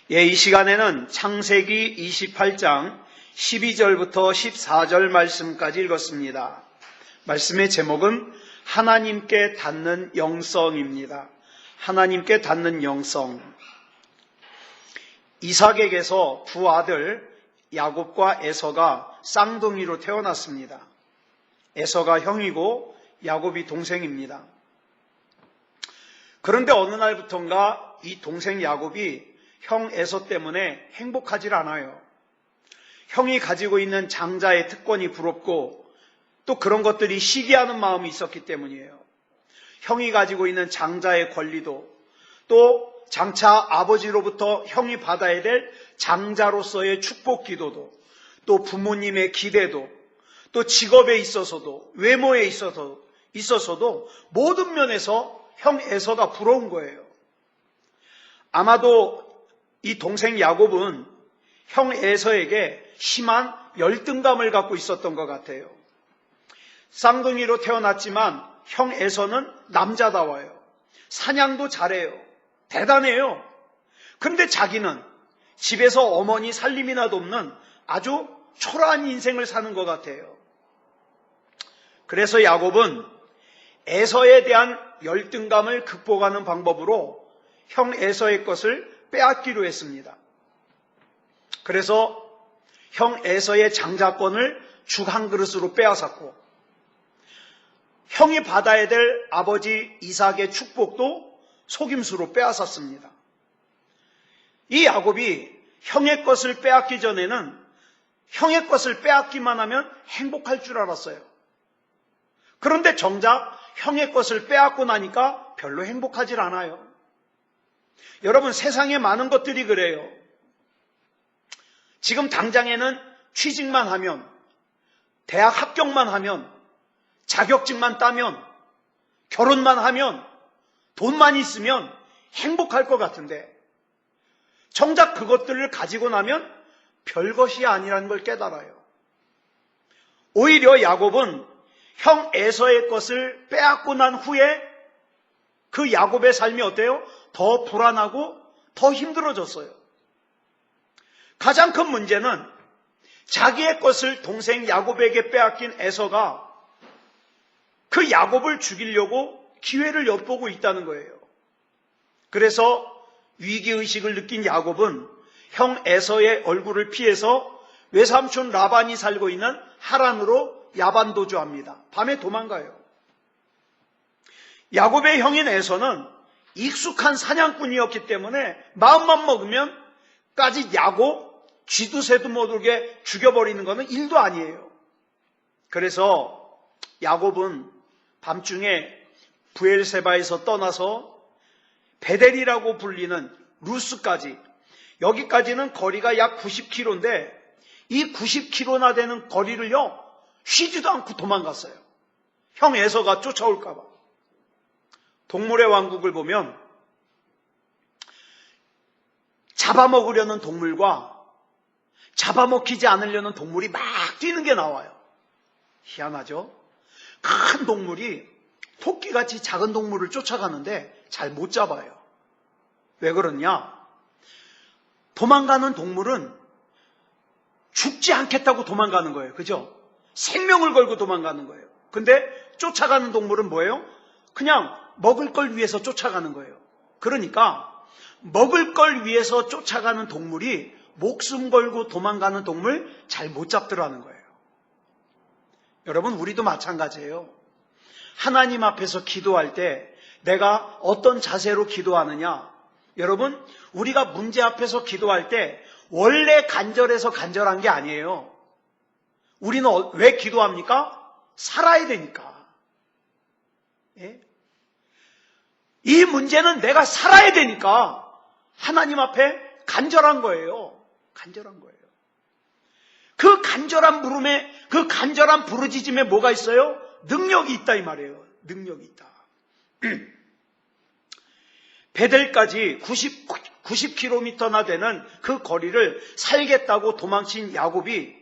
이 시간에는 창세기 28장 12절부터 14절 말씀까지 읽었습니다. 말씀의 제목은 하나님께 닿는 영성입니다. 하나님께 닿는 영성. 이삭에게서 두 아들 야곱과 에서가 쌍둥이로 태어났습니다. 에서가 형이고 야곱이 동생입니다. 그런데 어느 날부턴가 이 동생 야곱이 형 에서 때문에 행복하지 않아요. 형이 가지고 있는 장자의 특권이 부럽고 또 그런 것들이 시기하는 마음이 있었기 때문이에요. 형이 가지고 있는 장자의 권리도 또 장차 아버지로부터 형이 받아야 될 장자로서의 축복 기도도 또 부모님의 기대도 또 직업에 있어서도 외모에 있어서도 모든 면에서 형 에서가 부러운 거예요. 아마도 이 동생 야곱은 형 에서에게 심한 열등감을 갖고 있었던 것 같아요. 쌍둥이로 태어났지만 형 에서는 남자다워요. 사냥도 잘해요. 대단해요. 그런데 자기는 집에서 어머니 살림이나 돕는 아주 초라한 인생을 사는 것 같아요. 그래서 야곱은 에서에 대한 열등감을 극복하는 방법으로 형 에서의 것을 빼앗기로 했습니다. 그래서 형 에서의 장자권을 죽 한 그릇으로 빼앗았고 형이 받아야 될 아버지 이삭의 축복도 속임수로 빼앗았습니다. 이 야곱이 형의 것을 빼앗기 전에는 형의 것을 빼앗기만 하면 행복할 줄 알았어요. 그런데 정작 형의 것을 빼앗고 나니까 별로 행복하질 않아요. 여러분, 세상에 많은 것들이 그래요. 지금 당장에는 취직만 하면, 대학 합격만 하면, 자격증만 따면, 결혼만 하면, 돈만 있으면 행복할 것 같은데 정작 그것들을 가지고 나면 별것이 아니라는 걸 깨달아요. 오히려 야곱은 형 에서의 것을 빼앗고 난 후에 그 야곱의 삶이 어때요? 더 불안하고 더 힘들어졌어요. 가장 큰 문제는 자기의 것을 동생 야곱에게 빼앗긴 에서가 그 야곱을 죽이려고 기회를 엿보고 있다는 거예요. 그래서 위기의식을 느낀 야곱은 형 에서의 얼굴을 피해서 외삼촌 라반이 살고 있는 하란으로 야반도주합니다. 밤에 도망가요. 야곱의 형인 에서는 익숙한 사냥꾼이었기 때문에 마음만 먹으면 까짓 야곱, 쥐두새도 못 오게 죽여버리는 것은 일도 아니에요. 그래서 야곱은 밤중에 부엘세바에서 떠나서 베델이라고 불리는 루스까지, 여기까지는 거리가 약 90km인데 이 90km나 되는 거리를요 쉬지도 않고 도망갔어요. 형 에서가 쫓아올까 봐. 동물의 왕국을 보면 잡아먹으려는 동물과 잡아먹히지 않으려는 동물이 막 뛰는 게 나와요. 희한하죠? 큰 동물이 토끼같이 작은 동물을 쫓아가는데 잘 못 잡아요. 왜 그러냐? 도망가는 동물은 죽지 않겠다고 도망가는 거예요. 그죠? 생명을 걸고 도망가는 거예요. 근데 쫓아가는 동물은 뭐예요? 그냥 먹을 걸 위해서 쫓아가는 거예요. 그러니까 먹을 걸 위해서 쫓아가는 동물이 목숨 걸고 도망가는 동물 잘 못 잡더라는 거예요. 여러분, 우리도 마찬가지예요. 하나님 앞에서 기도할 때 내가 어떤 자세로 기도하느냐? 여러분, 우리가 문제 앞에서 기도할 때 원래 간절해서 간절한 게 아니에요. 우리는 왜 기도합니까? 살아야 되니까. 예? 이 문제는 내가 살아야 되니까 하나님 앞에 간절한 거예요. 간절한 거예요. 그 간절한 물음에, 그 간절한 부르짖음에 뭐가 있어요? 능력이 있다 이 말이에요. 능력이 있다. 베델까지 90km나 되는 그 거리를 살겠다고 도망친 야곱이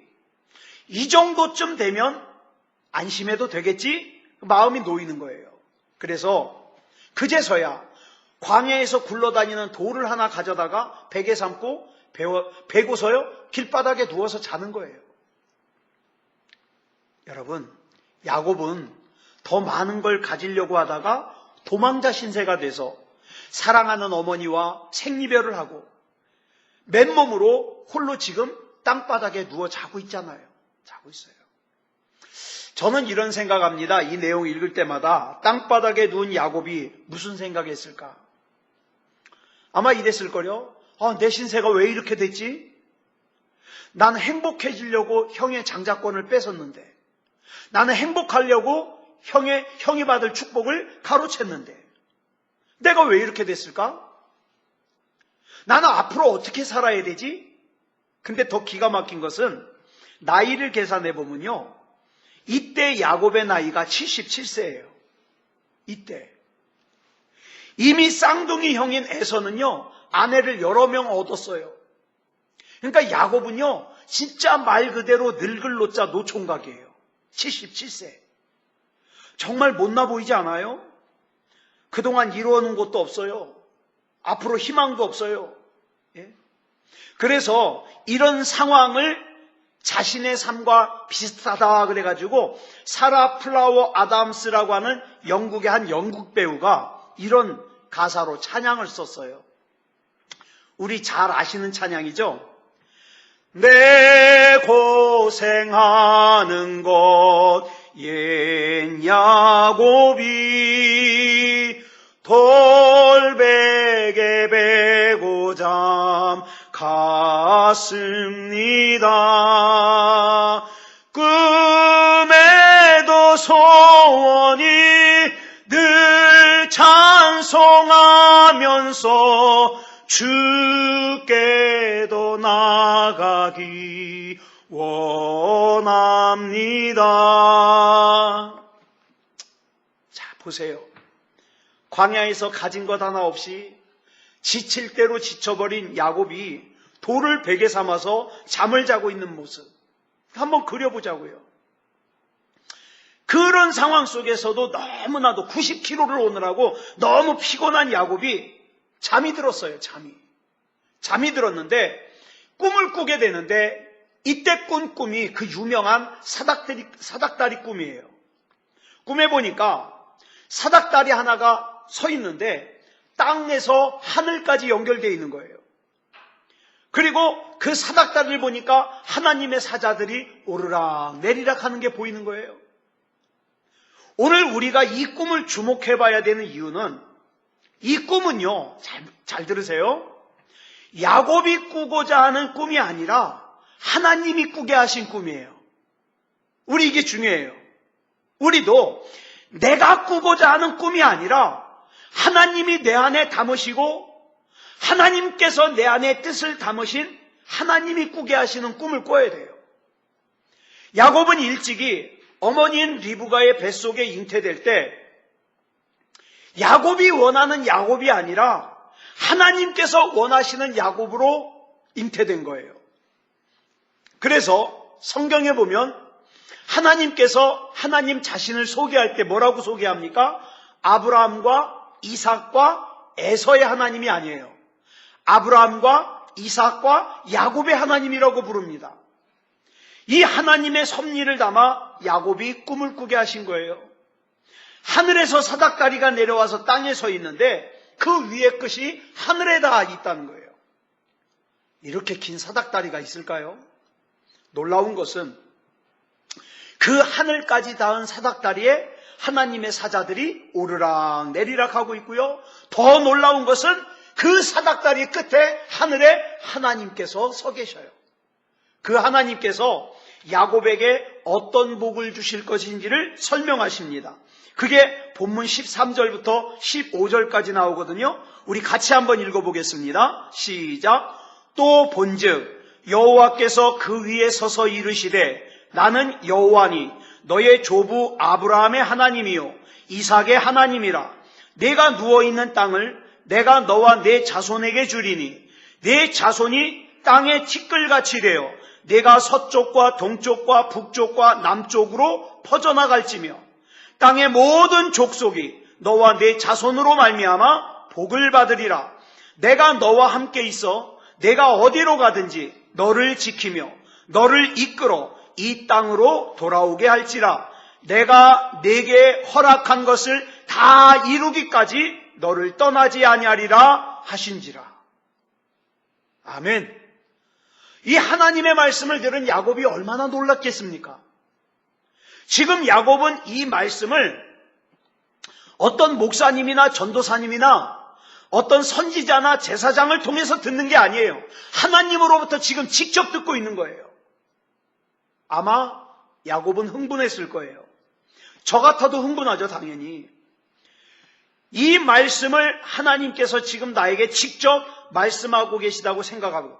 이 정도쯤 되면 안심해도 되겠지? 마음이 놓이는 거예요. 그래서 그제서야 광야에서 굴러다니는 돌을 하나 가져다가 베개 삼고 베고서요 길바닥에 누워서 자는 거예요. 여러분, 야곱은 더 많은 걸 가지려고 하다가 도망자 신세가 돼서 사랑하는 어머니와 생이별을 하고 맨몸으로 홀로 지금 땅바닥에 누워 자고 있잖아요. 자고 있어요. 저는 이런 생각합니다. 이 내용 읽을 때마다 땅바닥에 누운 야곱이 무슨 생각했을까? 아마 이랬을 거요. 내 신세가 왜 이렇게 됐지? 나는 행복해지려고 형의 장자권을 뺏었는데, 나는 행복하려고 형이 받을 축복을 가로챘는데 내가 왜 이렇게 됐을까? 나는 앞으로 어떻게 살아야 되지? 근데 더 기가 막힌 것은 나이를 계산해 보면요, 이때 야곱의 나이가 77세예요. 이때 이미 쌍둥이 형인 에서는요 아내를 여러 명 얻었어요. 그러니까 야곱은요 진짜 말 그대로 늙을 노자 노총각이에요. 77세. 정말 못나 보이지 않아요? 그동안 이루어놓은 것도 없어요. 앞으로 희망도 없어요. 예? 그래서 이런 상황을 자신의 삶과 비슷하다 그래가지고 사라 플라워 아담스라고 하는 영국의 한 영국 배우가 이런 가사로 찬양을 썼어요. 우리 잘 아시는 찬양이죠? 내 고생하는 것 옛 야곱이 돌베개 베고 잠 갔습니다. 꿈에도 소원이 늘 찬송하면서 주께도 나가기 원합니다. 자, 보세요. 광야에서 가진 것 하나 없이 지칠 대로 지쳐버린 야곱이 돌을 베개 삼아서 잠을 자고 있는 모습 한번 그려보자고요. 그런 상황 속에서도 너무나도 90km를 오느라고 너무 피곤한 야곱이 잠이 들었어요. 잠이 들었는데 꿈을 꾸게 되는데 이때 꾼 꿈이 그 유명한 사닥다리 꿈이에요. 꿈에 보니까 사닥다리 하나가 서 있는데 땅에서 하늘까지 연결되어 있는 거예요. 그리고 그 사닥다리를 보니까 하나님의 사자들이 오르락 내리락 하는 게 보이는 거예요. 오늘 우리가 이 꿈을 주목해 봐야 되는 이유는 이 꿈은요, 잘 들으세요. 야곱이 꾸고자 하는 꿈이 아니라 하나님이 꾸게 하신 꿈이에요. 우리 이게 중요해요. 우리도 내가 꾸고자 하는 꿈이 아니라 하나님이 내 안에 담으시고 하나님께서 내 안에 뜻을 담으신 하나님이 꾸게 하시는 꿈을 꿔야 돼요. 야곱은 일찍이 어머니인 리브가의 뱃속에 잉태될 때 야곱이 원하는 야곱이 아니라 하나님께서 원하시는 야곱으로 잉태된 거예요. 그래서 성경에 보면 하나님께서 하나님 자신을 소개할 때 뭐라고 소개합니까? 아브라함과 이삭과 에서의 하나님이 아니에요. 아브라함과 이삭과 야곱의 하나님이라고 부릅니다. 이 하나님의 섭리를 담아 야곱이 꿈을 꾸게 하신 거예요. 하늘에서 사닥다리가 내려와서 땅에 서 있는데 그 위에 끝이 하늘에 닿아 있다는 거예요. 이렇게 긴 사닥다리가 있을까요? 놀라운 것은 그 하늘까지 닿은 사닥다리에 하나님의 사자들이 오르락 내리락 하고 있고요. 더 놀라운 것은 그 사닥다리 끝에 하늘에 하나님께서 서 계셔요. 그 하나님께서 야곱에게 어떤 복을 주실 것인지를 설명하십니다. 그게 본문 13절부터 15절까지 나오거든요. 우리 같이 한번 읽어보겠습니다. 시작. 또 본즉 여호와께서 그 위에 서서 이르시되 나는 여호와니 너의 조부 아브라함의 하나님이요 이삭의 하나님이라. 내가 누워있는 땅을 내가 너와 내 자손에게 주리니 내 자손이 땅의 티끌같이 되어 내가 서쪽과 동쪽과 북쪽과 남쪽으로 퍼져나갈지며 땅의 모든 족속이 너와 내 자손으로 말미암아 복을 받으리라. 내가 너와 함께 있어 내가 어디로 가든지 너를 지키며 너를 이끌어 이 땅으로 돌아오게 할지라. 내가 네게 허락한 것을 다 이루기까지 너를 떠나지 아니하리라 하신지라. 아멘. 이 하나님의 말씀을 들은 야곱이 얼마나 놀랐겠습니까? 지금 야곱은 이 말씀을 어떤 목사님이나 전도사님이나 어떤 선지자나 제사장을 통해서 듣는 게 아니에요. 하나님으로부터 지금 직접 듣고 있는 거예요. 아마 야곱은 흥분했을 거예요. 저 같아도 흥분하죠, 당연히. 이 말씀을 하나님께서 지금 나에게 직접 말씀하고 계시다고 생각하고,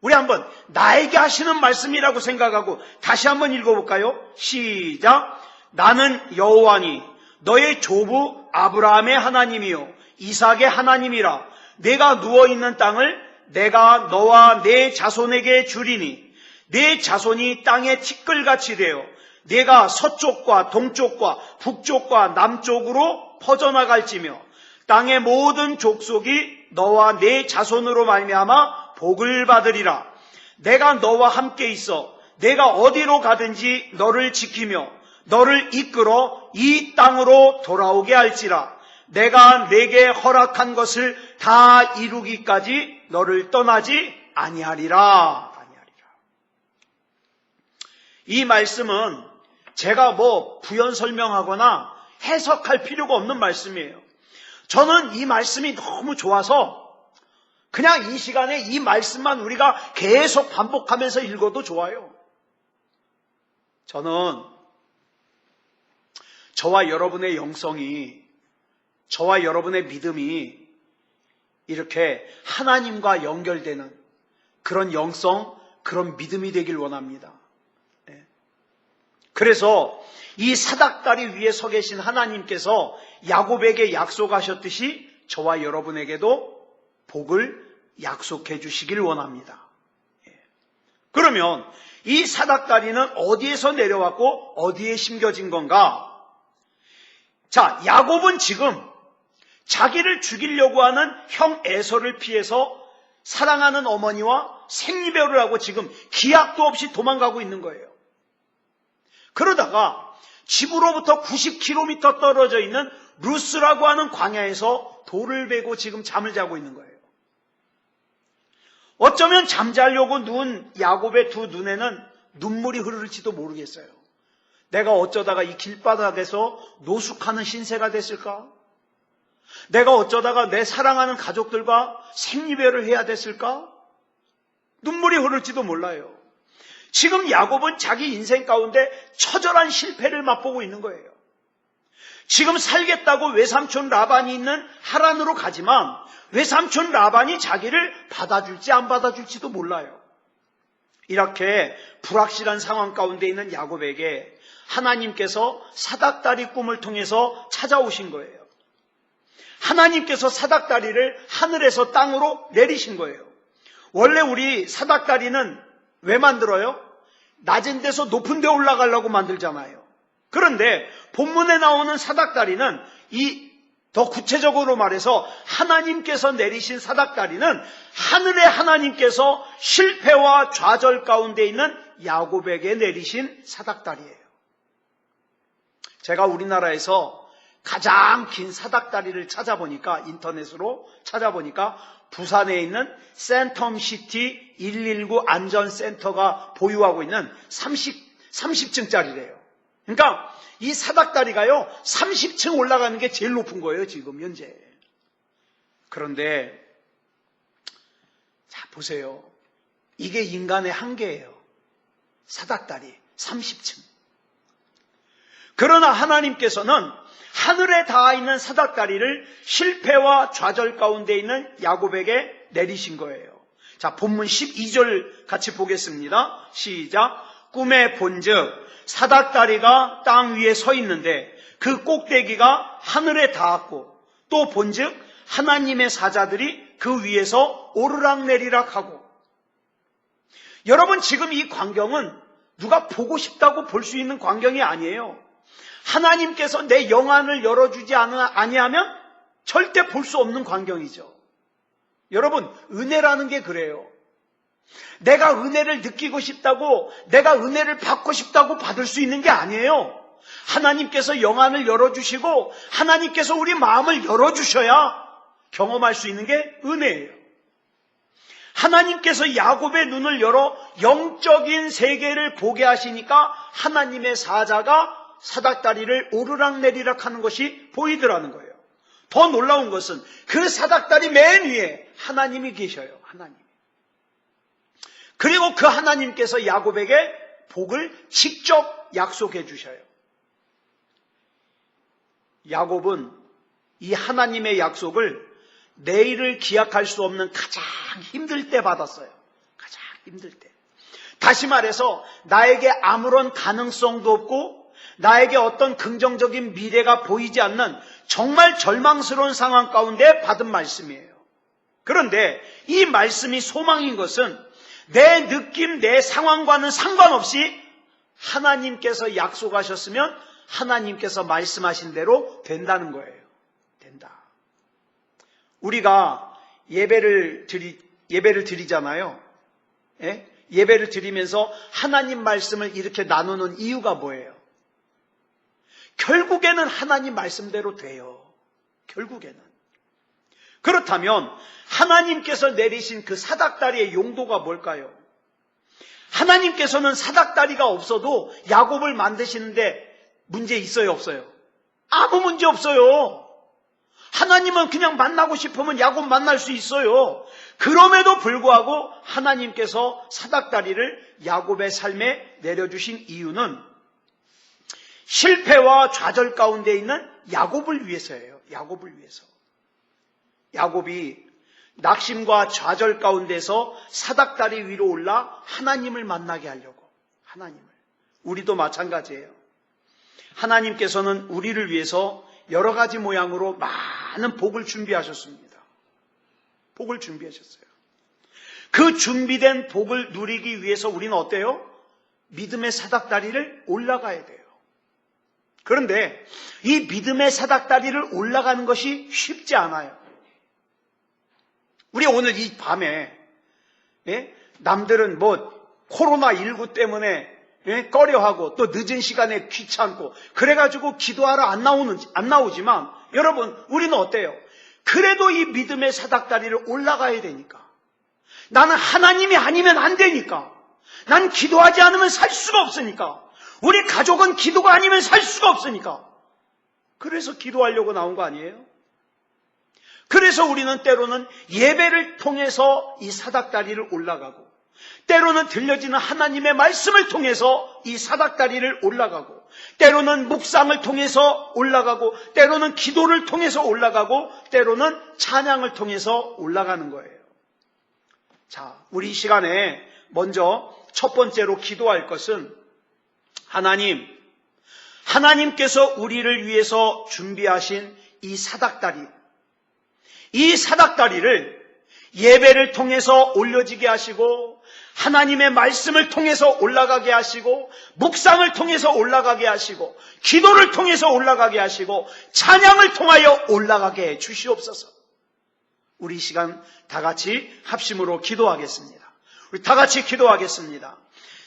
우리 한번 나에게 하시는 말씀이라고 생각하고 다시 한번 읽어볼까요? 시작. 나는 여호와니 너의 조부 아브라함의 하나님이요 이삭의 하나님이라. 내가 누워있는 땅을 내가 너와 내 자손에게 주리니 내 자손이 땅의 티끌같이 되어 내가 서쪽과 동쪽과 북쪽과 남쪽으로 퍼져나갈지며 땅의 모든 족속이 너와 내 자손으로 말미암아 복을 받으리라. 내가 너와 함께 있어 내가 어디로 가든지 너를 지키며 너를 이끌어 이 땅으로 돌아오게 할지라. 내가 내게 허락한 것을 다 이루기까지 너를 떠나지 아니하리라. 이 말씀은 제가 부연 설명하거나 해석할 필요가 없는 말씀이에요. 저는 이 말씀이 너무 좋아서 그냥 이 시간에 이 말씀만 우리가 계속 반복하면서 읽어도 좋아요. 저는 저와 여러분의 영성이, 저와 여러분의 믿음이 이렇게 하나님과 연결되는 그런 영성, 그런 믿음이 되길 원합니다. 그래서 이 사닥다리 위에 서 계신 하나님께서 야곱에게 약속하셨듯이 저와 여러분에게도 복을 약속해 주시길 원합니다. 그러면 이 사닥다리는 어디에서 내려왔고 어디에 심겨진 건가? 자, 야곱은 지금 자기를 죽이려고 하는 형 에서를 피해서 사랑하는 어머니와 생리배를 하고 지금 기약도 없이 도망가고 있는 거예요. 그러다가 집으로부터 90km 떨어져 있는 루스라고 하는 광야에서 돌을 베고 지금 잠을 자고 있는 거예요. 어쩌면 잠자려고 누운 야곱의 두 눈에는 눈물이 흐를지도 모르겠어요. 내가 어쩌다가 이 길바닥에서 노숙하는 신세가 됐을까? 내가 어쩌다가 내 사랑하는 가족들과 생리배를 해야 됐을까? 눈물이 흐를지도 몰라요. 지금 야곱은 자기 인생 가운데 처절한 실패를 맛보고 있는 거예요. 지금 살겠다고 외삼촌 라반이 있는 하란으로 가지만 외삼촌 라반이 자기를 받아줄지 안 받아줄지도 몰라요. 이렇게 불확실한 상황 가운데 있는 야곱에게 하나님께서 사닥다리 꿈을 통해서 찾아오신 거예요. 하나님께서 사닥다리를 하늘에서 땅으로 내리신 거예요. 원래 우리 사닥다리는 왜 만들어요? 낮은 데서 높은 데 올라가려고 만들잖아요. 그런데 본문에 나오는 사닥다리는 더 구체적으로 말해서 하나님께서 내리신 사닥다리는 하늘의 하나님께서 실패와 좌절 가운데 있는 야곱에게 내리신 사닥다리예요. 제가 우리나라에서 가장 긴 사닥다리를 찾아보니까, 인터넷으로 찾아보니까 부산에 있는 센텀시티 119 안전센터가 보유하고 있는 30층짜리래요. 그러니까 이 사닥다리가요 30층 올라가는 게 제일 높은 거예요, 지금 현재. 그런데 자 보세요. 이게 인간의 한계예요. 사닥다리 30층. 그러나 하나님께서는 하늘에 닿아 있는 사닥다리를 실패와 좌절 가운데 있는 야곱에게 내리신 거예요. 자, 본문 12절 같이 보겠습니다. 시작. 꿈에 본즉 사닥다리가 땅 위에 서 있는데 그 꼭대기가 하늘에 닿았고 또 본즉 하나님의 사자들이 그 위에서 오르락내리락 하고. 여러분, 지금 이 광경은 누가 보고 싶다고 볼 수 있는 광경이 아니에요. 하나님께서 내 영안을 열어주지 아니하면 절대 볼 수 없는 광경이죠. 여러분, 은혜라는 게 그래요. 내가 은혜를 느끼고 싶다고, 내가 은혜를 받고 싶다고 받을 수 있는 게 아니에요. 하나님께서 영안을 열어주시고 하나님께서 우리 마음을 열어주셔야 경험할 수 있는 게 은혜예요. 하나님께서 야곱의 눈을 열어 영적인 세계를 보게 하시니까 하나님의 사자가 사닥다리를 오르락내리락 하는 것이 보이더라는 거예요. 더 놀라운 것은 그 사닥다리 맨 위에 하나님이 계셔요. 하나님. 그리고 그 하나님께서 야곱에게 복을 직접 약속해 주셔요. 야곱은 이 하나님의 약속을 내일을 기약할 수 없는 가장 힘들 때 받았어요. 가장 힘들 때. 다시 말해서 나에게 아무런 가능성도 없고 나에게 어떤 긍정적인 미래가 보이지 않는 정말 절망스러운 상황 가운데 받은 말씀이에요. 그런데 이 말씀이 소망인 것은 내 느낌, 내 상황과는 상관없이 하나님께서 약속하셨으면 하나님께서 말씀하신 대로 된다는 거예요. 된다. 우리가 예배를 드리잖아요. 예? 예배를 드리면서 하나님 말씀을 이렇게 나누는 이유가 뭐예요? 결국에는 하나님 말씀대로 돼요. 결국에는. 그렇다면 하나님께서 내리신 그 사닥다리의 용도가 뭘까요? 하나님께서는 사닥다리가 없어도 야곱을 만드시는데 문제 있어요, 없어요? 아무 문제 없어요. 하나님은 그냥 만나고 싶으면 야곱 만날 수 있어요. 그럼에도 불구하고 하나님께서 사닥다리를 야곱의 삶에 내려주신 이유는 실패와 좌절 가운데 있는 야곱을 위해서예요. 야곱을 위해서. 야곱이 낙심과 좌절 가운데서 사닥다리 위로 올라 하나님을 만나게 하려고. 하나님을. 우리도 마찬가지예요. 하나님께서는 우리를 위해서 여러 가지 모양으로 많은 복을 준비하셨습니다. 복을 준비하셨어요. 그 준비된 복을 누리기 위해서 우리는 어때요? 믿음의 사닥다리를 올라가야 돼요. 그런데 이 믿음의 사닥다리를 올라가는 것이 쉽지 않아요. 우리 오늘 이 밤에 남들은 코로나19 때문에 꺼려하고 또 늦은 시간에 귀찮고 그래가지고 기도하러 안 나오지만 여러분 우리는 어때요? 그래도 이 믿음의 사닥다리를 올라가야 되니까. 나는 하나님이 아니면 안 되니까. 난 기도하지 않으면 살 수가 없으니까. 우리 가족은 기도가 아니면 살 수가 없으니까. 그래서 기도하려고 나온 거 아니에요? 그래서 우리는 때로는 예배를 통해서 이 사닥다리를 올라가고 때로는 들려지는 하나님의 말씀을 통해서 이 사닥다리를 올라가고 때로는 묵상을 통해서 올라가고 때로는 기도를 통해서 올라가고 때로는 찬양을 통해서 올라가는 거예요. 자, 우리 이 시간에 먼저 첫 번째로 기도할 것은 하나님께서 우리를 위해서 준비하신 이 사닥다리를 예배를 통해서 올려지게 하시고 하나님의 말씀을 통해서 올라가게 하시고 묵상을 통해서 올라가게 하시고 기도를 통해서 올라가게 하시고 찬양을 통하여 올라가게 해 주시옵소서. 우리 이 시간 다 같이 합심으로 기도하겠습니다. 우리 다 같이 기도하겠습니다.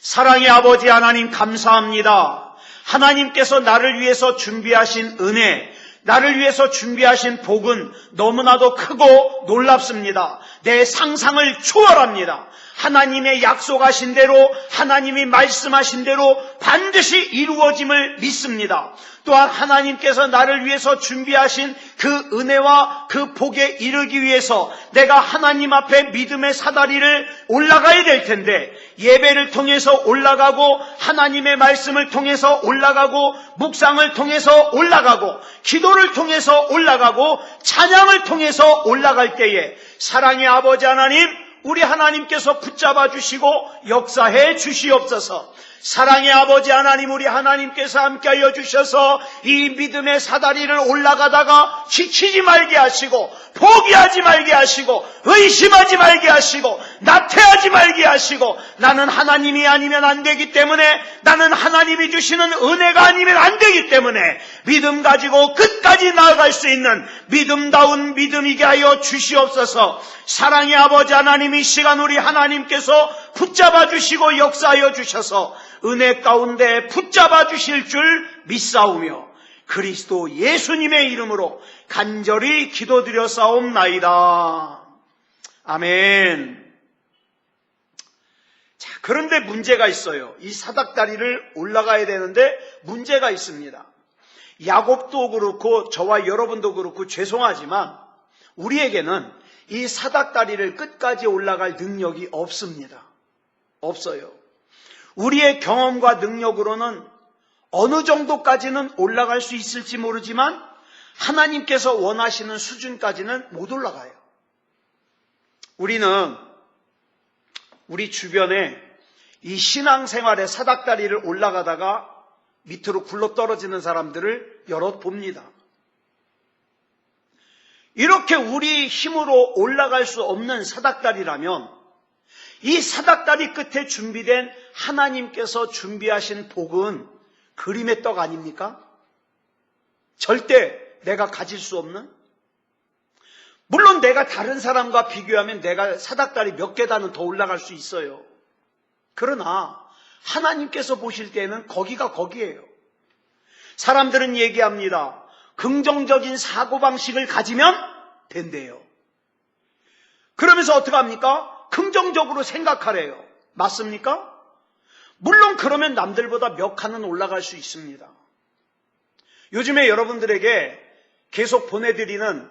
사랑의 아버지 하나님 감사합니다. 하나님께서 나를 위해서 준비하신 은혜, 나를 위해서 준비하신 복은 너무나도 크고 놀랍습니다. 내 상상을 초월합니다. 하나님의 약속하신 대로 하나님이 말씀하신 대로 반드시 이루어짐을 믿습니다. 또한 하나님께서 나를 위해서 준비하신 그 은혜와 그 복에 이르기 위해서 내가 하나님 앞에 믿음의 사다리를 올라가야 될 텐데 예배를 통해서 올라가고 하나님의 말씀을 통해서 올라가고 묵상을 통해서 올라가고 기도를 통해서 올라가고 찬양을 통해서 올라갈 때에 사랑의 아버지 하나님, 우리 하나님께서 붙잡아 주시고 역사해 주시옵소서. 사랑의 아버지 하나님, 우리 하나님께서 함께하여 주셔서 이 믿음의 사다리를 올라가다가 지치지 말게 하시고 포기하지 말게 하시고 의심하지 말게 하시고 나태하지 두려워하지 말게 하시고, 나는 하나님이 아니면 안 되기 때문에, 나는 하나님이 주시는 은혜가 아니면 안 되기 때문에 믿음 가지고 끝까지 나아갈 수 있는 믿음다운 믿음이게 하여 주시옵소서. 사랑의 아버지 하나님, 이 시간 우리 하나님께서 붙잡아 주시고 역사하여 주셔서 은혜 가운데 붙잡아 주실 줄 믿사오며 그리스도 예수님의 이름으로 간절히 기도드렸사옵나이다. 아멘. 자, 그런데 문제가 있어요. 이 사닥다리를 올라가야 되는데 문제가 있습니다. 야곱도 그렇고 저와 여러분도 그렇고 죄송하지만 우리에게는 이 사닥다리를 끝까지 올라갈 능력이 없습니다. 없어요. 우리의 경험과 능력으로는 어느 정도까지는 올라갈 수 있을지 모르지만 하나님께서 원하시는 수준까지는 못 올라가요. 우리는 우리 주변에 이 신앙생활의 사닥다리를 올라가다가 밑으로 굴러떨어지는 사람들을 여럿 봅니다. 이렇게 우리 힘으로 올라갈 수 없는 사닥다리라면 이 사닥다리 끝에 준비된 하나님께서 준비하신 복은 그림의 떡 아닙니까? 절대 내가 가질 수 없는? 물론 내가 다른 사람과 비교하면 내가 사닥다리 몇 계단은 더 올라갈 수 있어요. 그러나 하나님께서 보실 때는 거기가 거기예요. 사람들은 얘기합니다. 긍정적인 사고방식을 가지면 된대요. 그러면서 어떻게 합니까? 긍정적으로 생각하래요. 맞습니까? 물론 그러면 남들보다 몇 칸은 올라갈 수 있습니다. 요즘에 여러분들에게 계속 보내드리는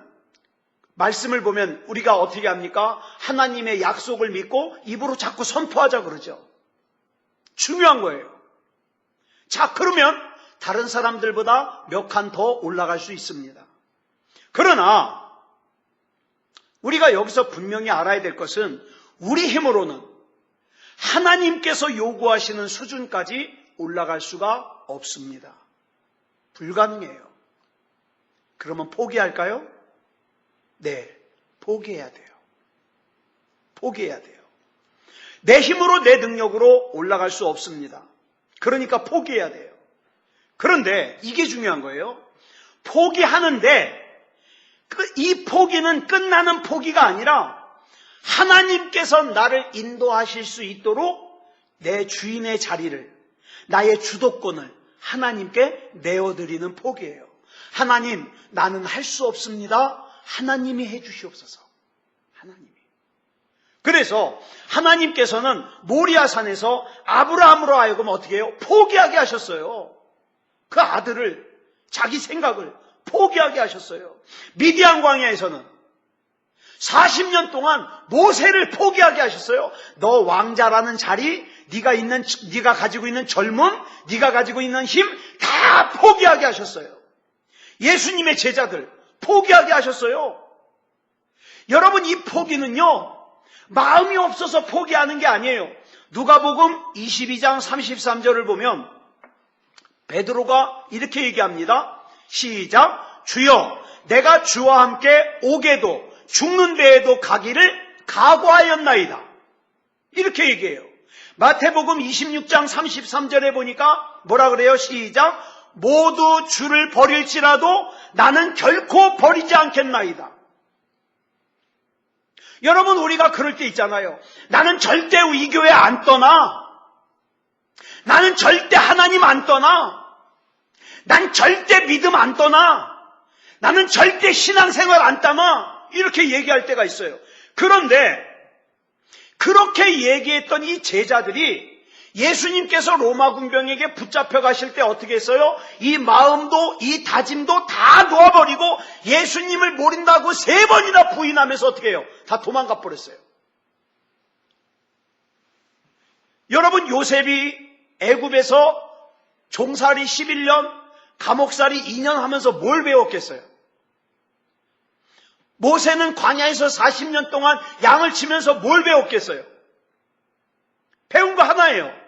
말씀을 보면 우리가 어떻게 합니까? 하나님의 약속을 믿고 입으로 자꾸 선포하자 그러죠. 중요한 거예요. 자, 그러면 다른 사람들보다 몇 칸 더 올라갈 수 있습니다. 그러나 우리가 여기서 분명히 알아야 될 것은 우리 힘으로는 하나님께서 요구하시는 수준까지 올라갈 수가 없습니다. 불가능해요. 그러면 포기할까요? 네, 포기해야 돼요. 포기해야 돼요. 내 힘으로 내 능력으로 올라갈 수 없습니다. 그러니까 포기해야 돼요. 그런데 이게 중요한 거예요. 포기하는데 이 포기는 끝나는 포기가 아니라 하나님께서 나를 인도하실 수 있도록 내 주인의 자리를, 나의 주도권을 하나님께 내어드리는 포기예요. 하나님, 나는 할 수 없습니다. 하나님이 해주시옵소서. 하나님이. 그래서 하나님께서는 모리아산에서 아브라함으로 하여금 어떻게 해요? 포기하게 하셨어요. 그 아들을, 자기 생각을 포기하게 하셨어요. 미디안 광야에서는 40년 동안 모세를 포기하게 하셨어요. 너 왕자라는 자리, 네가 가지고 있는 젊음, 네가 가지고 있는 힘 다 포기하게 하셨어요. 예수님의 제자들 포기하게 하셨어요. 여러분, 이 포기는요, 마음이 없어서 포기하는 게 아니에요. 누가복음 22장 33절을 보면 베드로가 이렇게 얘기합니다. 시작. 주여, 내가 주와 함께 오게도 죽는 데에도 가기를 각오하였나이다. 이렇게 얘기해요. 마태복음 26장 33절에 보니까 뭐라 그래요? 시작. 모두 주를 버릴지라도 나는 결코 버리지 않겠나이다. 여러분, 우리가 그럴 때 있잖아요. 나는 절대 이 교회 안 떠나. 나는 절대 하나님 안 떠나. 난 절대 믿음 안 떠나. 나는 절대 신앙생활 안 떠나. 이렇게 얘기할 때가 있어요. 그런데 그렇게 얘기했던 이 제자들이 예수님께서 로마 군병에게 붙잡혀 가실 때 어떻게 했어요? 이 마음도 이 다짐도 다 놓아버리고 예수님을 모른다고 3번이나 부인하면서 어떻게 해요? 다 도망가 버렸어요. 여러분, 요셉이 애굽에서 종살이 11년, 감옥살이 2년 하면서 뭘 배웠겠어요? 모세는 광야에서 40년 동안 양을 치면서 뭘 배웠겠어요? 배운 거 하나예요.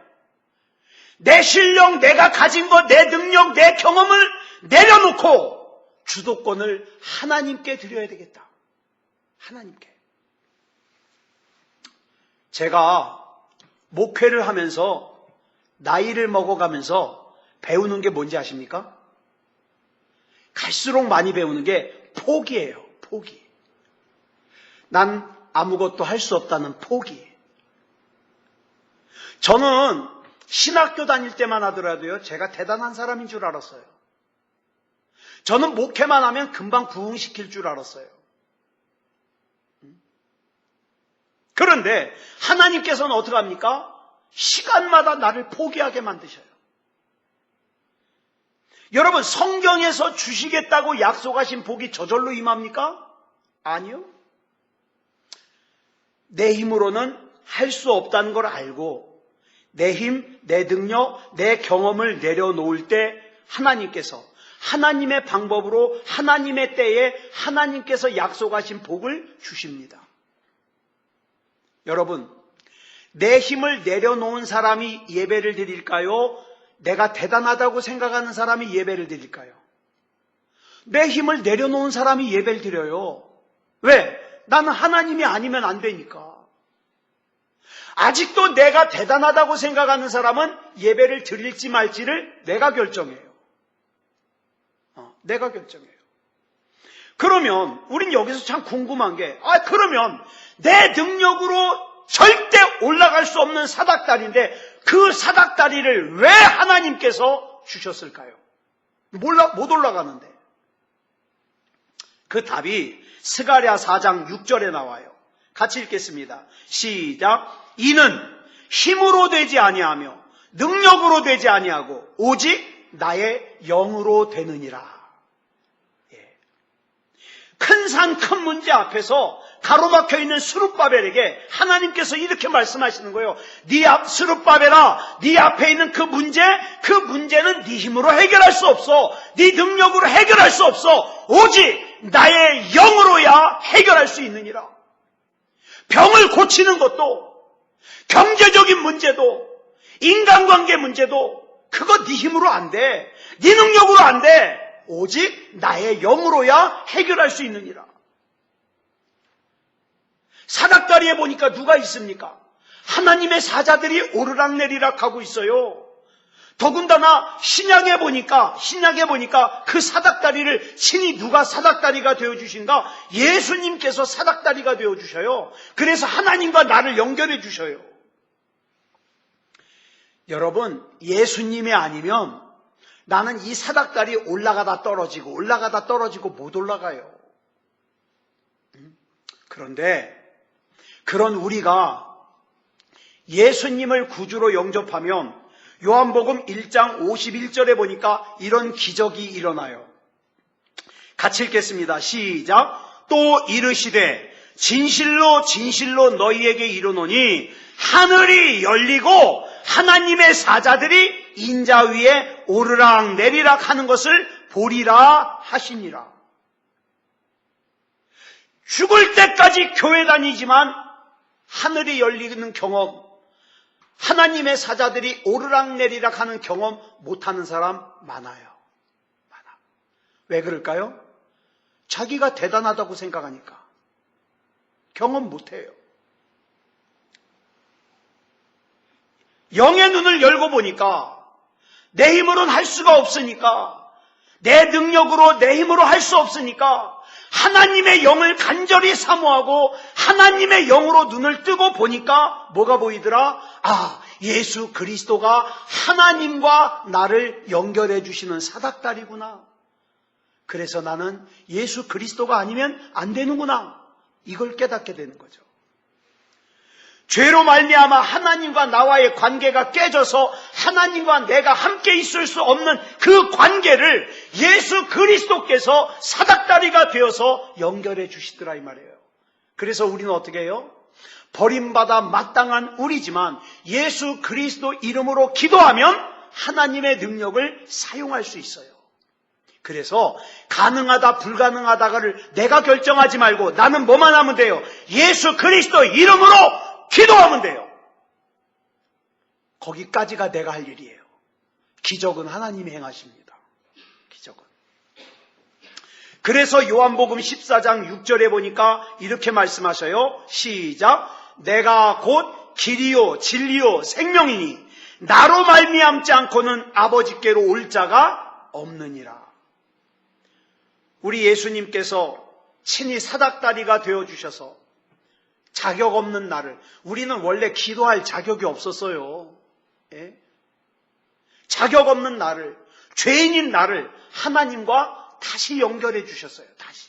내 실력, 내가 가진 것, 내 능력, 내 경험을 내려놓고 주도권을 하나님께 드려야 되겠다. 하나님께. 제가 목회를 하면서 나이를 먹어가면서 배우는 게 뭔지 아십니까? 갈수록 많이 배우는 게 포기예요. 포기. 난 아무것도 할 수 없다는 포기. 저는 신학교 다닐 때만 하더라도요, 제가 대단한 사람인 줄 알았어요. 저는 목회만 하면 금방 부흥시킬 줄 알았어요. 그런데 하나님께서는 어떻게 합니까? 시간마다 나를 포기하게 만드셔요. 여러분, 성경에서 주시겠다고 약속하신 복이 저절로 임합니까? 아니요. 내 힘으로는 할 수 없다는 걸 알고 내 힘, 내 능력, 내 경험을 내려놓을 때 하나님께서 하나님의 방법으로 하나님의 때에 하나님께서 약속하신 복을 주십니다. 여러분, 내 힘을 내려놓은 사람이 예배를 드릴까요? 내가 대단하다고 생각하는 사람이 예배를 드릴까요? 내 힘을 내려놓은 사람이 예배를 드려요. 왜? 나는 하나님이 아니면 안 되니까. 아직도 내가 대단하다고 생각하는 사람은 예배를 드릴지 말지를 내가 결정해요. 내가 결정해요. 그러면 우린 여기서 참 궁금한 게, 그러면 내 능력으로 절대 올라갈 수 없는 사닥다리인데 그 사닥다리를 왜 하나님께서 주셨을까요? 못 올라가는데. 그 답이 스가랴 4장 6절에 나와요. 같이 읽겠습니다. 시작. 이는 힘으로 되지 아니하며 능력으로 되지 아니하고 오직 나의 영으로 되느니라. 큰 산, 큰 문제 앞에서 가로막혀 있는 스룹바벨에게 하나님께서 이렇게 말씀하시는 거예요. 스룹바벨아, 네 앞에 있는 그 문제는 네 힘으로 해결할 수 없어. 네 능력으로 해결할 수 없어. 오직 나의 영으로야 해결할 수 있느니라. 병을 고치는 것도, 경제적인 문제도, 인간관계 문제도 그거 네 힘으로 안 돼. 네 능력으로 안 돼. 오직 나의 영으로야 해결할 수 있느니라. 사닥다리에 보니까 누가 있습니까? 하나님의 사자들이 오르락내리락 하고 있어요. 더군다나 신약에 보니까 그 사닥다리를 친히 누가 사닥다리가 되어주신가? 예수님께서 사닥다리가 되어주셔요. 그래서 하나님과 나를 연결해 주셔요. 여러분, 예수님이 아니면 나는 이 사닥다리 올라가다 떨어지고 못 올라가요. 그런데 그런 우리가 예수님을 구주로 영접하면 요한복음 1장 51절에 보니까 이런 기적이 일어나요. 같이 읽겠습니다. 시작. 또 이르시되 진실로 진실로 너희에게 이르노니 하늘이 열리고 하나님의 사자들이 인자 위에 오르락 내리락 하는 것을 보리라 하시니라. 죽을 때까지 교회 다니지만 하늘이 열리는 경험, 하나님의 사자들이 오르락 내리락 하는 경험 못하는 사람 많아요. 왜 그럴까요? 자기가 대단하다고 생각하니까 경험 못해요. 영의 눈을 열고 보니까 내 힘으로는 할 수가 없으니까, 내 능력으로 내 힘으로 할 수 없으니까 하나님의 영을 간절히 사모하고 하나님의 영으로 눈을 뜨고 보니까 뭐가 보이더라? 예수 그리스도가 하나님과 나를 연결해 주시는 사닥다리구나. 그래서 나는 예수 그리스도가 아니면 안 되는구나. 이걸 깨닫게 되는 거죠. 죄로 말미암아 하나님과 나와의 관계가 깨져서 하나님과 내가 함께 있을 수 없는 그 관계를 예수 그리스도께서 사닥다리가 되어서 연결해 주시더라 이 말이에요. 그래서 우리는 어떻게 해요? 버림받아 마땅한 우리지만 예수 그리스도 이름으로 기도하면 하나님의 능력을 사용할 수 있어요. 그래서 가능하다 불가능하다를 내가 결정하지 말고 나는 뭐만 하면 돼요? 예수 그리스도 이름으로 기도하면 돼요. 거기까지가 내가 할 일이에요. 기적은 하나님이 행하십니다. 기적은. 그래서 요한복음 14장 6절에 보니까 이렇게 말씀하셔요. 시작. 내가 곧 길이요 진리요 생명이니 나로 말미암지 않고는 아버지께로 올 자가 없느니라. 우리 예수님께서 친히 사닥다리가 되어주셔서 자격 없는 나를, 우리는 원래 기도할 자격이 없었어요. 예? 자격 없는 나를, 죄인인 나를 하나님과 다시 연결해 주셨어요. 다시.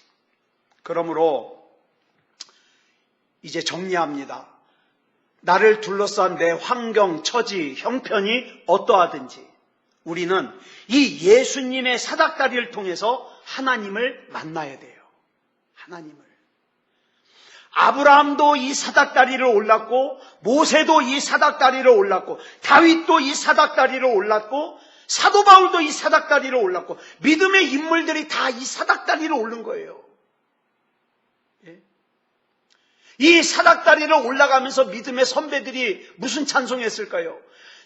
그러므로 이제 정리합니다. 나를 둘러싼 내 환경, 처지, 형편이 어떠하든지 우리는 이 예수님의 사닥다리를 통해서 하나님을 만나야 돼요. 하나님을. 아브라함도 이 사닥다리를 올랐고, 모세도 이 사닥다리를 올랐고, 다윗도 이 사닥다리를 올랐고, 사도 바울도 이 사닥다리를 올랐고, 믿음의 인물들이 다 이 사닥다리를 오른 거예요. 예? 이 사닥다리를 올라가면서 믿음의 선배들이 무슨 찬송했을까요?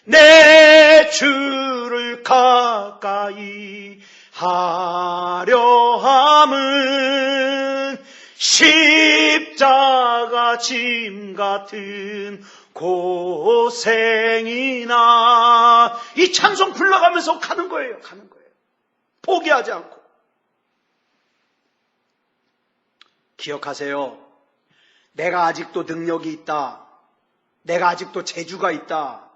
내 주를 가까이 하려 함은 십자가 짐 같은 고생이나, 이 찬송 불러가면서 가는 거예요. 가는 거예요. 포기하지 않고. 기억하세요. 내가 아직도 능력이 있다. 내가 아직도 재주가 있다.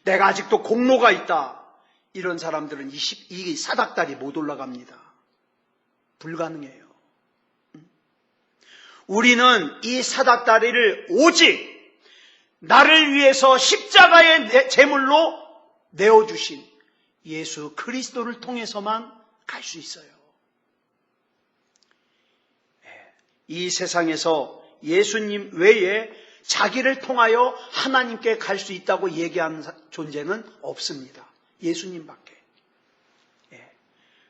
내가 아직도 공로가 있다. 이런 사람들은 이 사닥다리 못 올라갑니다. 불가능해요. 우리는 이 사닥다리를 오직 나를 위해서 십자가의 제물로 내어주신 예수 그리스도를 통해서만 갈 수 있어요. 이 세상에서 예수님 외에 자기를 통하여 하나님께 갈 수 있다고 얘기하는 존재는 없습니다. 예수님밖에.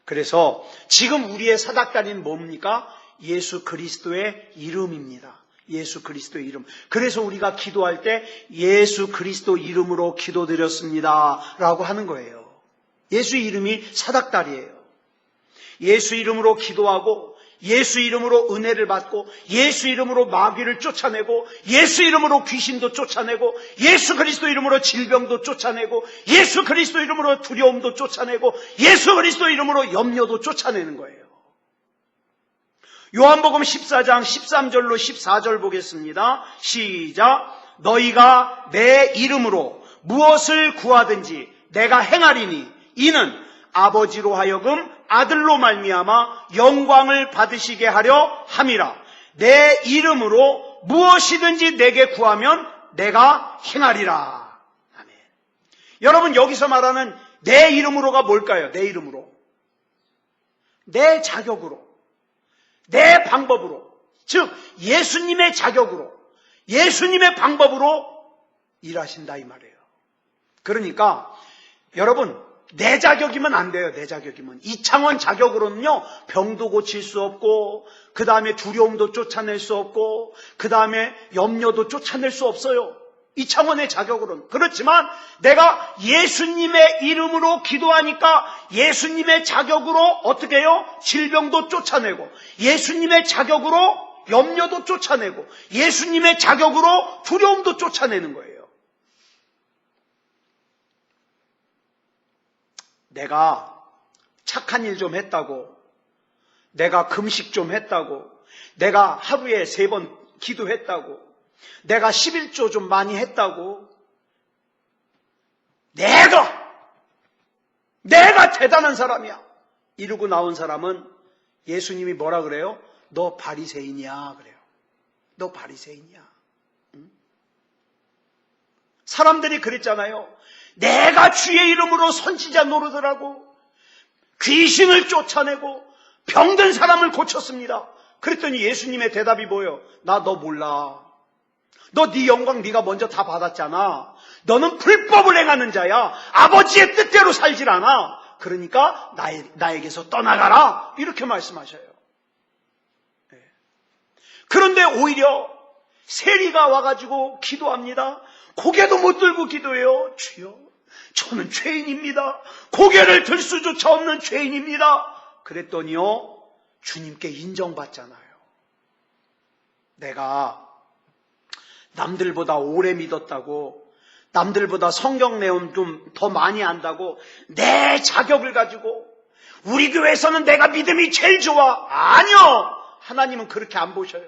그래서 지금 우리의 사닥다리는 뭡니까? 예수 그리스도의 이름입니다. 예수 그리스도의 이름. 그래서 우리가 기도할 때 예수 그리스도 이름으로 기도드렸습니다 라고 하는 거예요. 예수 이름이 사닥다리예요. 예수 이름으로 기도하고, 예수 이름으로 은혜를 받고, 예수 이름으로 마귀를 쫓아내고, 예수 이름으로 귀신도 쫓아내고, 예수 그리스도 이름으로 질병도 쫓아내고, 예수 그리스도 이름으로 두려움도 쫓아내고, 예수 그리스도 이름으로 염려도 쫓아내는 거예요. 요한복음 14장 13절로 14절 보겠습니다. 시작. 너희가 내 이름으로 무엇을 구하든지 내가 행하리니 이는 아버지로 하여금 아들로 말미암아 영광을 받으시게 하려 함이라. 내 이름으로 무엇이든지 내게 구하면 내가 행하리라. 아멘. 여러분, 여기서 말하는 내 이름으로가 뭘까요? 내 이름으로. 내 자격으로. 내 방법으로, 즉 예수님의 자격으로, 예수님의 방법으로 일하신다 이 말이에요. 그러니까 여러분, 내 자격이면 안 돼요. 내 자격이면. 이창원 자격으로는요, 병도 고칠 수 없고, 그 다음에 두려움도 쫓아낼 수 없고, 그 다음에 염려도 쫓아낼 수 없어요. 이창원의 자격으로는. 그렇지만 내가 예수님의 이름으로 기도하니까 예수님의 자격으로 어떻게 해요? 질병도 쫓아내고, 예수님의 자격으로 염려도 쫓아내고, 예수님의 자격으로 두려움도 쫓아내는 거예요. 내가 착한 일 좀 했다고, 내가 금식 좀 했다고, 내가 하루에 3번 기도했다고, 내가 11조 좀 많이 했다고, 내가 대단한 사람이야 이러고 나온 사람은 예수님이 뭐라 그래요? 너 바리새인이야 그래요. 너 바리새인이야. 응? 사람들이 그랬잖아요. 내가 주의 이름으로 선지자 노릇을 귀신을 쫓아내고 병든 사람을 고쳤습니다. 그랬더니 예수님의 대답이 뭐예요? 나 너 몰라. 너 네 영광 네가 먼저 다 받았잖아. 너는 불법을 행하는 자야. 아버지의 뜻대로 살질 않아. 그러니까 나에게서 떠나가라. 이렇게 말씀하셔요. 그런데 오히려 세리가 와가지고 기도합니다. 고개도 못 들고 기도해요. 주여, 저는 죄인입니다. 고개를 들 수조차 없는 죄인입니다. 그랬더니요, 주님께 인정받잖아요. 내가 남들보다 오래 믿었다고, 남들보다 성경 내용 좀 더 많이 안다고 내 자격을 가지고 우리 교회에서는 내가 믿음이 제일 좋아. 아니요. 하나님은 그렇게 안 보셔요.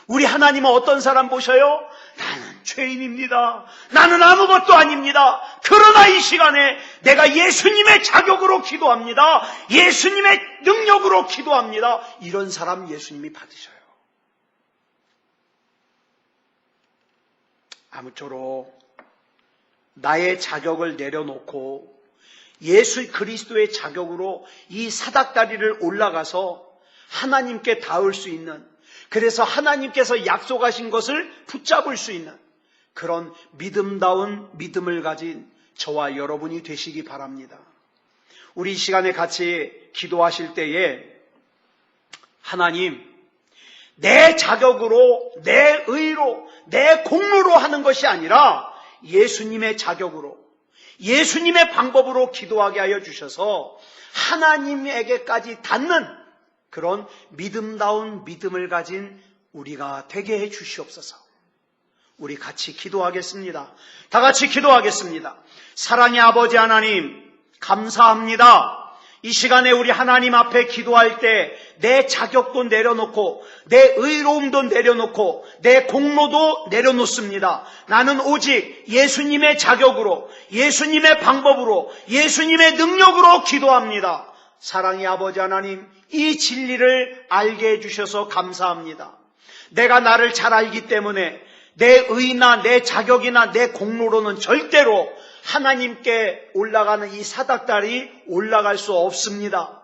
우리 하나님은 어떤 사람 보셔요? 나는 죄인입니다. 나는 아무것도 아닙니다. 그러나 이 시간에 내가 예수님의 자격으로 기도합니다. 예수님의 능력으로 기도합니다. 이런 사람 예수님이 받으셔요. 아무쪼록 나의 자격을 내려놓고 예수 그리스도의 자격으로 이 사닥다리를 올라가서 하나님께 닿을 수 있는, 그래서 하나님께서 약속하신 것을 붙잡을 수 있는 그런 믿음다운 믿음을 가진 저와 여러분이 되시기 바랍니다. 우리 이 시간에 같이 기도하실 때에 하나님, 내 자격으로, 내 의로, 내 공로로 하는 것이 아니라 예수님의 자격으로, 예수님의 방법으로 기도하게 하여 주셔서 하나님에게까지 닿는 그런 믿음다운 믿음을 가진 우리가 되게 해 주시옵소서. 우리 같이 기도하겠습니다. 다 같이 기도하겠습니다. 사랑의 아버지 하나님, 감사합니다. 이 시간에 우리 하나님 앞에 기도할 때 내 자격도 내려놓고 내 의로움도 내려놓고 내 공로도 내려놓습니다. 나는 오직 예수님의 자격으로, 예수님의 방법으로, 예수님의 능력으로 기도합니다. 사랑의 아버지 하나님, 이 진리를 알게 해주셔서 감사합니다. 내가 나를 잘 알기 때문에 내 의나 내 자격이나 내 공로로는 절대로 하나님께 올라가는 이 사닥다리 올라갈 수 없습니다.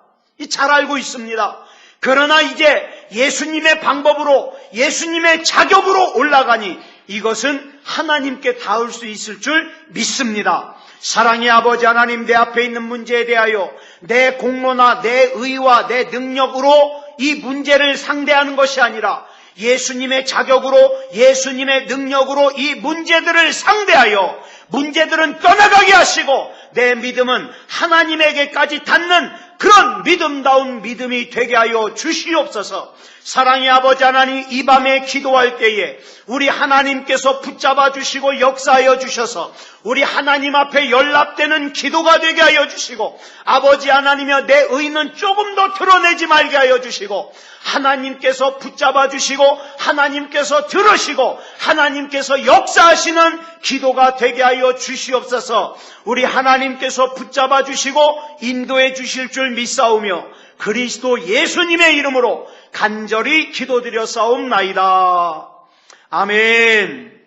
잘 알고 있습니다. 그러나 이제 예수님의 방법으로, 예수님의 자격으로 올라가니 이것은 하나님께 닿을 수 있을 줄 믿습니다. 사랑의 아버지 하나님, 내 앞에 있는 문제에 대하여 내 공로나 내 의와 내 능력으로 이 문제를 상대하는 것이 아니라 예수님의 자격으로, 예수님의 능력으로 이 문제들을 상대하여 문제들은 떠나가게 하시고 내 믿음은 하나님에게까지 닿는 그런 믿음다운 믿음이 되게 하여 주시옵소서. 사랑의 아버지 하나님, 이 밤에 기도할 때에 우리 하나님께서 붙잡아 주시고 역사하여 주셔서 우리 하나님 앞에 연락되는 기도가 되게 하여 주시고, 아버지 하나님이여 내 의는 조금 더 드러내지 말게 하여 주시고, 하나님께서 붙잡아 주시고 하나님께서 들으시고 하나님께서 역사하시는 기도가 되게 하여 주시옵소서. 우리 하나님께서 붙잡아 주시고 인도해 주실 줄 믿사오며 그리스도 예수님의 이름으로 간절히 기도드려 싸움나이다. 아멘.